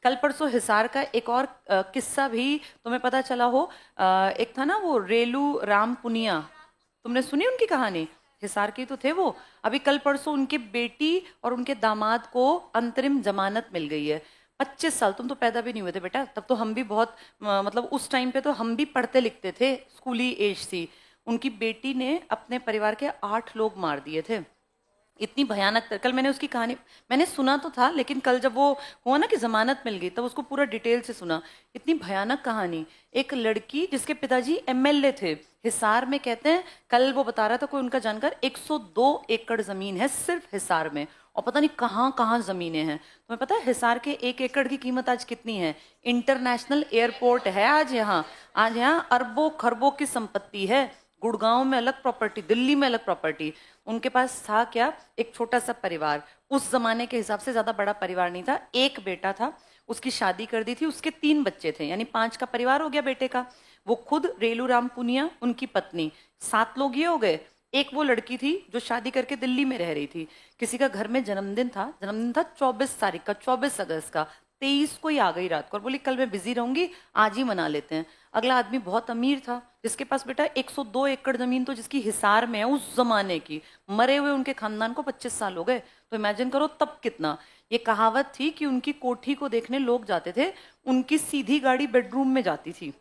कल परसों हिसार का एक और किस्सा भी तुम्हें पता चला हो। एक था ना वो रेलू राम पुनिया, तुमने सुनी उनकी कहानी? हिसार के ही तो थे वो। अभी कल परसों उनकी बेटी और उनके दामाद को अंतरिम जमानत मिल गई है। 25 साल, तुम तो पैदा भी नहीं हुए थे बेटा, तब तो हम भी बहुत मतलब उस टाइम पे तो हम भी पढ़ते लिखते थे, स्कूली एज थी। उनकी बेटी ने अपने परिवार के 8 लोग मार दिए थे। इतनी भयानक कल मैंने उसकी कहानी, मैंने सुना तो था लेकिन कल जब वो हुआ ना कि जमानत मिल गई तब उसको पूरा डिटेल से सुना। इतनी भयानक कहानी। एक लड़की जिसके पिताजी एमएलए थे हिसार में, कहते हैं कल वो बता रहा था कोई उनका जानकार, 102 एकड़ जमीन है सिर्फ हिसार में, और पता नहीं कहाँ कहाँ जमीनें हैं। तुम्हें पता है हिसार के 1 एकड़ की कीमत आज कितनी है? इंटरनेशनल एयरपोर्ट है आज यहाँ अरबों खरबों की संपत्ति है। गुड़गांव में अलग प्रॉपर्टी, दिल्ली में अलग प्रॉपर्टी। उनके पास था क्या? एक छोटा सा परिवार, उस जमाने के हिसाब से ज्यादा बड़ा परिवार नहीं था। एक बेटा था, उसकी शादी कर दी थी, उसके 3 बच्चे थे, यानी 5 का परिवार हो गया बेटे का। वो खुद रेलू राम पुनिया, उनकी पत्नी, 7 लोग ये हो गए। एक वो लड़की थी जो शादी करके दिल्ली में रह रही थी। किसी का घर में जन्मदिन था 24 तारीख का, 24 अगस्त का। 23 को ही आ गई रात को और बोली कल मैं बिजी रहूंगी, आज ही मना लेते हैं। अगला आदमी बहुत अमीर था जिसके पास बेटा 102 एकड़ जमीन, तो जिसकी हिसार में है उस जमाने की। मरे हुए उनके खानदान को 25 साल हो गए, तो इमेजिन करो तब कितना। ये कहावत थी कि उनकी कोठी को देखने लोग जाते थे, उनकी सीधी गाड़ी बेडरूम में जाती थी।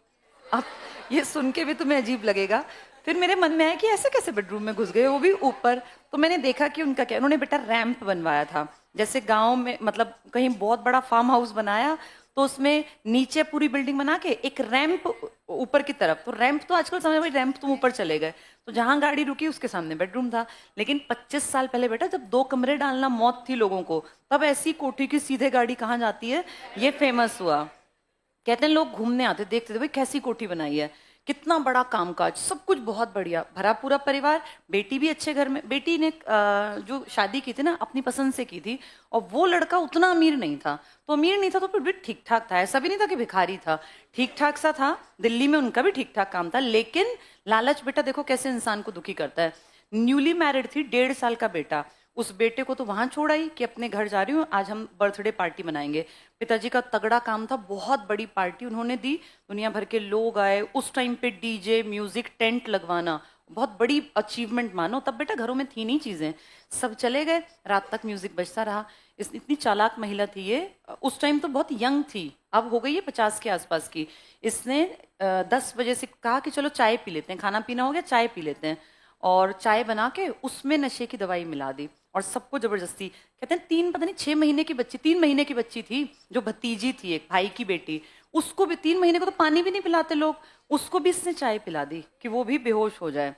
अब ये सुन के भी तुम्हें अजीब लगेगा। फिर मेरे मन में आया कि ऐसे कैसे बेडरूम में घुस गए, वो भी ऊपर। तो मैंने देखा कि उनका क्या, उन्होंने बेटा रैंप बनवाया था। जैसे गांव में मतलब कहीं बहुत बड़ा फार्म हाउस बनाया तो उसमें नीचे पूरी बिल्डिंग बना के एक रैंप ऊपर की तरफ। तो रैंप तो आजकल समझ भाई, रैंप तुम ऊपर चले गए, तो जहां गाड़ी रुकी उसके सामने बेडरूम था। लेकिन 25 साल पहले बेटा जब 2 कमरे डालना मौत थी लोगों को, तब ऐसी कोठी की सीधे गाड़ी कहाँ जाती है, ये फेमस हुआ। कहते हैं लोग घूमने आते, देखते थे भाई कैसी कोठी बनाई है, कितना बड़ा कामकाज, सब कुछ बहुत बढ़िया, भरा पूरा परिवार। बेटी भी अच्छे घर में, बेटी ने जो शादी की थी ना अपनी पसंद से की थी। और वो लड़का उतना अमीर नहीं था, तो अमीर नहीं था तो फिर भी ठीक ठाक था, ऐसा भी नहीं था कि भिखारी था, ठीक ठाक सा था। दिल्ली में उनका भी ठीक ठाक काम था, लेकिन लालच बेटा देखो कैसे इंसान को दुखी करता है। न्यूली मैरिड थी, 1.5 साल का बेटा। उस बेटे को तो वहां छोड़ आई कि अपने घर जा रही हूँ, आज हम बर्थडे पार्टी मनाएंगे। पिताजी का तगड़ा काम था, बहुत बड़ी पार्टी उन्होंने दी, दुनिया भर के लोग आए। उस टाइम पे डीजे म्यूजिक टेंट लगवाना बहुत बड़ी अचीवमेंट मानो, तब बेटा घरों में थी नहीं चीजें। सब चले गए, रात तक म्यूजिक बजता रहा। इतनी चालाक महिला थी ये, उस टाइम तो बहुत यंग थी, अब हो गई है 50 के आसपास की। इसने 10 बजे से कहा कि चलो चाय पी लेते हैं, खाना पीना हो गया चाय पी लेते हैं। और चाय बना के उसमें नशे की दवाई मिला दी और सबको जबरदस्ती। कहते हैं 6 महीने की बच्ची, 3 महीने की बच्ची थी जो भतीजी थी, एक भाई की बेटी, उसको भी 3 महीने को तो पानी भी नहीं पिलाते लोग, उसको भी इसने चाय पिला दी कि वो भी बेहोश हो जाए।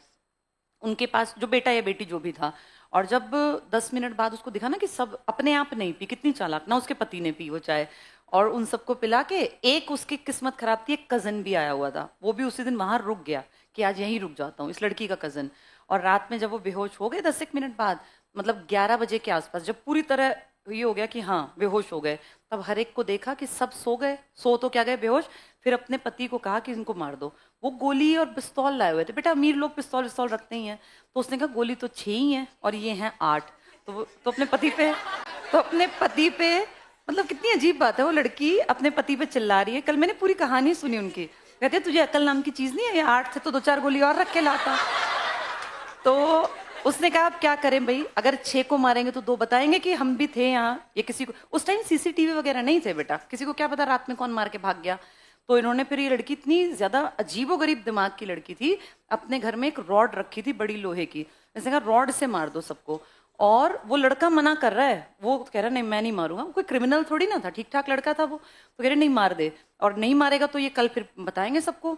उनके पास जो बेटा या बेटी जो भी था, और जब 10 मिनट बाद उसको दिखा ना कि सब अपने आप नहीं पी, कितनी चालाक ना, उसके पति ने पी वो चाय। और उन सबको पिला के, एक उसकी किस्मत खराब थी, एक कजन भी आया हुआ था, वो भी उसी दिन वहां रुक गया कि आज यहीं रुक जाता हूँ, इस लड़की का कजन। और रात में जब वो बेहोश हो गए 10 एक मिनट बाद, मतलब 11 बजे के आसपास, जब पूरी तरह ये हो गया कि हाँ बेहोश हो गए, तब हर एक को देखा कि सब सो गए, सो तो क्या गए बेहोश। फिर अपने पति को कहा कि इनको मार दो। वो गोली और पिस्तौल लाए हुए थे, बेटा अमीर लोग पिस्तौल पिस्तौल रखते ही हैं। तो उसने कहा गोली तो 6 ही हैं और ये हैं 8। तो अपने पति पे मतलब कितनी अजीब बात है, वो लड़की अपने पति पे चिल्ला रही है। कल मैंने पूरी कहानी सुनी उनकी, कहते तुझे अकल नाम की चीज नहीं है, ये 8 थे तो 2-4 गोली और रख के लाता। तो उसने कहा अब क्या करें भाई, अगर 6 को मारेंगे तो 2 बताएंगे कि हम भी थे यहाँ, ये किसी को, उस टाइम सीसीटीवी वगैरह नहीं थे बेटा, किसी को क्या पता रात में कौन मार के भाग गया। तो इन्होंने फिर, ये लड़की इतनी ज्यादा अजीबोगरीब दिमाग की लड़की थी, अपने घर में एक रॉड रखी थी बड़ी लोहे की, इसने कहा रॉड से मार दो सबको। और वो लड़का मना कर रहा है, वो कह रहा नहीं मैं नहीं मारूंगा, कोई क्रिमिनल थोड़ी ना था, ठीक ठाक लड़का था वो, तो कह रहे नहीं मार दे, और नहीं मारेगा तो ये कल फिर बताएंगे सबको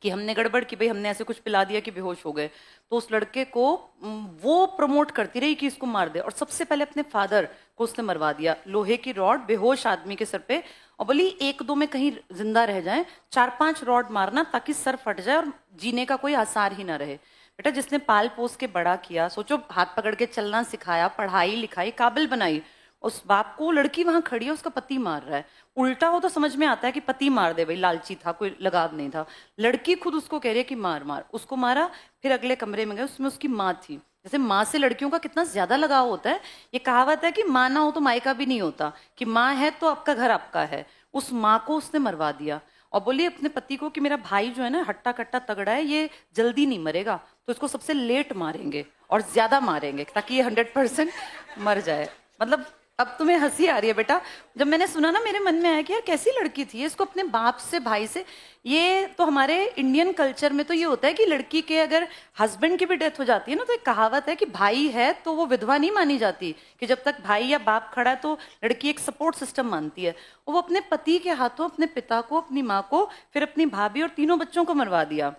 कि हमने गड़बड़ की, भाई हमने ऐसे कुछ पिला दिया कि बेहोश हो गए। तो उस लड़के को वो प्रमोट करती रही कि इसको मार दे, और सबसे पहले अपने फादर को उसने मरवा दिया, लोहे की रॉड बेहोश आदमी के सर पे, और बोली 1-2 में कहीं जिंदा रह जाए, 4-5 रॉड मारना ताकि सर फट जाए और जीने का कोई आसार ही ना रहे। बेटा जिसने पाल पोस के बड़ा किया, सोचो हाथ पकड़ के चलना सिखाया, पढ़ाई लिखाई काबिल बनाई, उस बाप को लड़की वहां खड़ी है, उसका पति मार रहा है। उल्टा हो तो समझ में आता है कि पति मार दे भाई, लालची था, कोई लगाव नहीं था। लड़की खुद उसको कह रही है कि मार मार, उसको मारा। फिर अगले कमरे में गए, उसमें उसकी माँ थी, जैसे माँ से लड़कियों का कितना ज्यादा लगाव होता है। ये कहावत है कि माँ ना हो तो मायका भी नहीं होता, कि माँ है तो आपका घर आपका है। उस माँ को उसने मरवा दिया और बोली अपने पति को कि मेरा भाई जो है ना हट्टा कट्टा तगड़ा है, ये जल्दी नहीं मरेगा, तो इसको सबसे लेट मारेंगे और ज्यादा मारेंगे ताकि ये 100% मर जाए। मतलब अब तुम्हें हंसी आ रही है बेटा, जब मैंने सुना ना मेरे मन में आया कि यार कैसी लड़की थी, इसको अपने बाप से भाई से। ये तो हमारे इंडियन कल्चर में तो ये होता है कि लड़की के अगर हस्बैंड की भी डेथ हो जाती है ना, तो एक कहावत है कि भाई है तो वो विधवा नहीं मानी जाती, कि जब तक भाई या बाप खड़ा है तो लड़की एक सपोर्ट सिस्टम मानती है। और वो अपने पति के हाथों अपने पिता को, अपनी माँ को, फिर अपनी भाभी और तीनों बच्चों को मरवा दिया।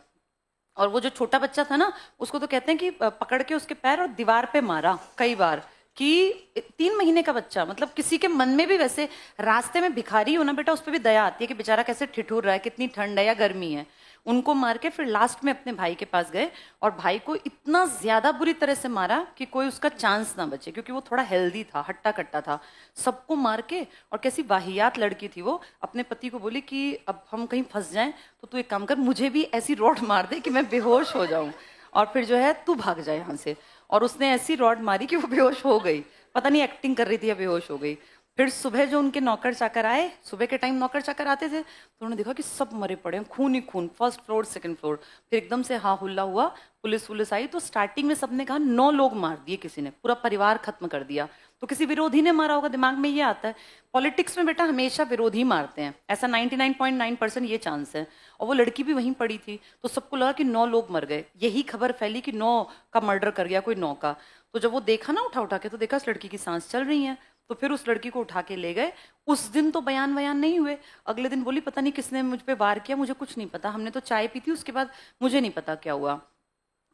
और वो जो छोटा बच्चा था ना, उसको तो कहते हैं कि पकड़ के उसके पैर और दीवार पे मारा कई बार, कि 3 महीने का बच्चा। मतलब किसी के मन में भी वैसे रास्ते में भिखारी हो ना बेटा, उस पर भी दया आती है कि बेचारा कैसे ठिठुर रहा है, कितनी ठंड है या गर्मी है। उनको मार के फिर लास्ट में अपने भाई के पास गए और भाई को इतना ज्यादा बुरी तरह से मारा कि कोई उसका चांस ना बचे, क्योंकि वो थोड़ा हेल्दी था, हट्टा कट्टा था। सबको मार के, और कैसी वाहियात लड़की थी वो, अपने पति को बोली कि अब हम कहीं फंस जाएं तो तू एक काम कर, मुझे भी ऐसी रॉड मार दे कि मैं बेहोश हो जाऊं, और फिर जो है तू भाग जाए यहाँ से। और उसने ऐसी रॉड मारी कि वो बेहोश हो गई, पता नहीं एक्टिंग कर रही थी या बेहोश हो गई। फिर सुबह जो उनके नौकर चाकर आए, सुबह के टाइम नौकर चाकर आते थे, तो उन्होंने देखा कि सब मरे पड़े हैं, खून ही खून, फर्स्ट फ्लोर सेकंड फ्लोर। फिर एकदम से हा हुल्ला हुआ, पुलिस आई। तो स्टार्टिंग में सबने कहा 9 लोग मार दिए किसी ने, पूरा परिवार खत्म कर दिया। तो किसी विरोधी ने मारा होगा, दिमाग में ये आता है। पॉलिटिक्स में बेटा हमेशा विरोधी मारते हैं, ऐसा 99.9% ये चांस है। और वो लड़की भी वहीं पड़ी थी, तो सबको लगा कि 9 लोग मर गए। यही खबर फैली कि 9 का मर्डर कर गया कोई 9 का। तो जब वो देखा ना उठा उठा के, तो देखा इस लड़की की सांस चल रही है। तो फिर उस लड़की को उठा के ले गए। उस दिन तो बयान वयान नहीं हुए। अगले दिन बोली पता नहीं किसने मुझ पे वार किया, मुझे कुछ नहीं पता, हमने तो चाय पी थी, उसके बाद मुझे नहीं पता क्या हुआ।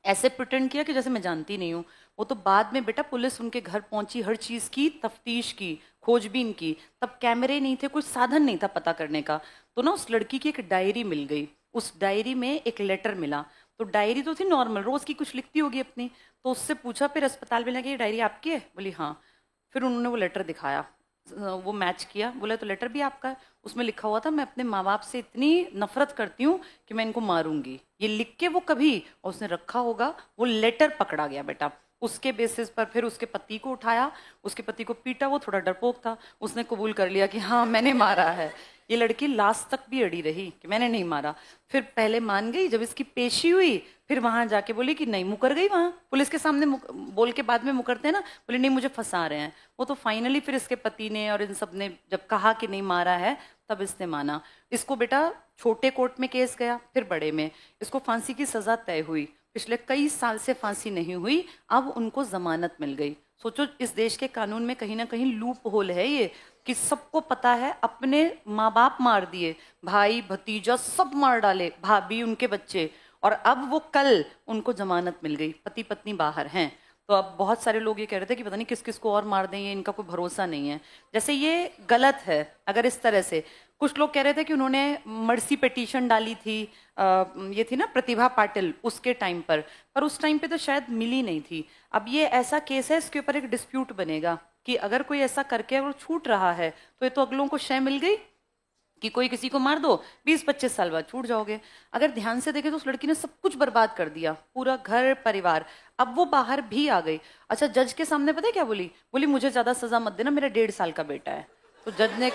ऐसे प्रिटेंड किया कि जैसे मैं जानती नहीं हूँ। वो तो बाद में बेटा पुलिस उनके घर पहुंची, हर चीज की तफ्तीश की, खोजबीन की। तब कैमरे नहीं थे, कुछ साधन नहीं था पता करने का। तो ना उस लड़की की एक डायरी मिल गई, उस डायरी में एक लेटर मिला। तो डायरी तो थी नॉर्मल, रोज की कुछ लिखती होगी अपनी। तो उससे पूछा फिर अस्पताल में लगे, ये डायरी आपकी है? बोली हाँ। फिर उन्होंने वो लेटर दिखाया, वो मैच किया, बोला तो लेटर भी आपका है। उसमें लिखा हुआ था मैं अपने माँ बाप से इतनी नफरत करती हूँ कि मैं इनको मारूंगी, ये लिख के वो कभी, और उसने रखा होगा, वो लेटर पकड़ा गया बेटा। उसके बेसिस पर फिर उसके पति को उठाया, उसके पति को पीटा। वो थोड़ा डरपोक था, उसने कबूल कर लिया कि हाँ मैंने मारा है। ये लड़की लास्ट तक भी अड़ी रही कि मैंने नहीं मारा। फिर पहले मान गई, जब इसकी पेशी हुई फिर वहां जाके बोली कि नहीं, मुकर गई वहां पुलिस के सामने, बोल के बाद में मुकरते हैं ना, बोले नहीं मुझे फंसा रहे हैं। वो तो फाइनली फिर इसके पति ने और इन सब ने जब कहा कि नहीं मारा है, तब इसने माना। इसको बेटा छोटे कोर्ट में केस गया, फिर बड़े में। इसको फांसी की सजा तय हुई, पिछले कई साल से फांसी नहीं हुई, अब उनको जमानत मिल गई। सोचो इस देश के कानून में कहीं ना कहीं लूप होल है ये, कि सबको पता है, अपने माँ बाप मार दिए, भाई भतीजा सब मार डाले, भाभी उनके बच्चे, और अब वो कल उनको जमानत मिल गई, पति पत्नी बाहर हैं। तो अब बहुत सारे लोग ये कह रहे थे कि पता नहीं किस किस को और मार दें, ये इनका कोई भरोसा नहीं है। जैसे ये गलत है अगर इस तरह से। कुछ लोग कह रहे थे कि उन्होंने मर्सी पिटीशन डाली थी, ये थी ना प्रतिभा पाटिल, उसके टाइम पर उस टाइम पे तो शायद मिली नहीं थी। अब ये ऐसा केस है, इसके ऊपर एक डिस्प्यूट बनेगा कि अगर कोई ऐसा करके अगर छूट रहा है तो ये तो अगलों को शय मिल गई कि कोई किसी को मार दो 20-25 साल बाद छूट जाओगे। अगर ध्यान से देखें तो उस लड़की ने सब कुछ बर्बाद कर दिया, पूरा घर परिवार। अब वो बाहर भी आ गई। अच्छा, जज के सामने पता है क्या बोली? बोली मुझे ज्यादा सजा मत देना, मेरा 1.5 साल का बेटा है। तो जज ने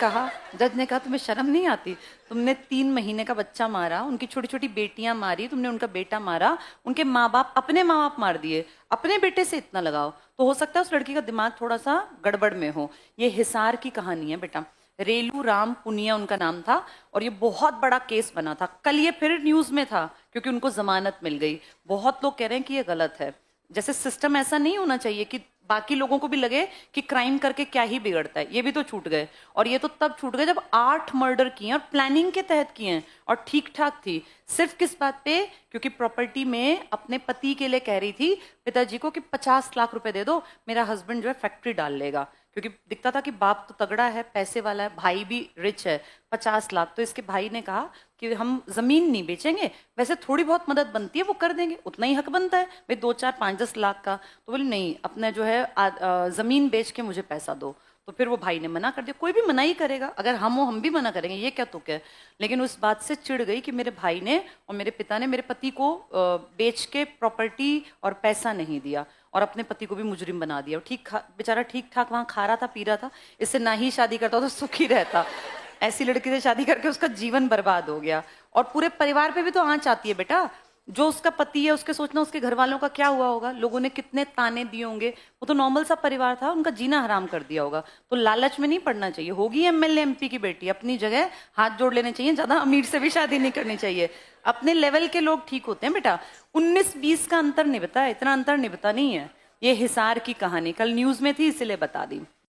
कहा तुम्हें शर्म नहीं आती? तुमने 3 महीने का बच्चा मारा, उनकी छोटी छोटी बेटियां मारी, तुमने उनका बेटा मारा, उनके माँ बाप, अपने माँ बाप मार दिए, अपने बेटे से इतना लगाओ। तो हो सकता है उस लड़की का दिमाग थोड़ा सा गड़बड़ में हो। ये हिसार की कहानी है बेटा, रेलू राम पुनिया उनका नाम था, और ये बहुत बड़ा केस बना था। कल ये फिर न्यूज में था क्योंकि उनको जमानत मिल गई। बहुत लोग कह रहे हैं कि ये गलत है। जैसे सिस्टम ऐसा नहीं होना चाहिए कि बाकी लोगों को भी लगे कि क्राइम करके क्या ही बिगड़ता है। ये भी तो छूट गए, और ये तो तब छूट गए जब 8 मर्डर किए और प्लानिंग के तहत किए हैं, और ठीक ठाक थी। सिर्फ किस बात पे? क्योंकि प्रॉपर्टी में अपने पति के लिए कह रही थी पिताजी को कि 50 लाख रुपए दे दो, मेरा हस्बैंड जो है फैक्ट्री डाल लेगा। क्योंकि दिखता था कि बाप तो तगड़ा है, पैसे वाला है, भाई भी रिच है। 50 लाख तो इसके भाई ने कहा कि हम जमीन नहीं बेचेंगे, वैसे थोड़ी बहुत मदद बनती है वो कर देंगे, उतना ही हक बनता है भाई, 2, 4, 5, 10 लाख का। तो बोले नहीं, अपना जो है जमीन बेच के मुझे पैसा दो। तो फिर वो भाई ने मना कर दिया। कोई भी मना ही करेगा, अगर हम हो हम भी मना करेंगे, ये क्या तुक है। लेकिन उस बात से चिढ़ गई कि मेरे भाई ने और मेरे पिता ने मेरे पति को बेच के प्रॉपर्टी और पैसा नहीं दिया। और अपने पति को भी मुजरिम बना दिया। बेचारा ठीक ठाक वहां खा रहा था, पी रहा था, इससे ना ही शादी करता तो सुखी रहता। ऐसी लड़की से शादी करके उसका जीवन बर्बाद हो गया। और पूरे परिवार पे भी तो आंच आती है बेटा। जो उसका पति है, उसके सोचना उसके घर वालों का क्या हुआ होगा, लोगों ने कितने ताने दिए होंगे। वो तो नॉर्मल सा परिवार था, उनका जीना हराम कर दिया होगा। तो लालच में नहीं पड़ना चाहिए। होगी एमएलए एमपी की बेटी, अपनी जगह हाथ जोड़ लेने चाहिए, ज्यादा अमीर से भी शादी नहीं करनी चाहिए। अपने लेवल के लोग ठीक होते हैं बेटा। 19-20 का अंतर निभता है, इतना अंतर निभता नहीं है। ये हिसार की कहानी कल न्यूज में थी, इसलिए बता दी।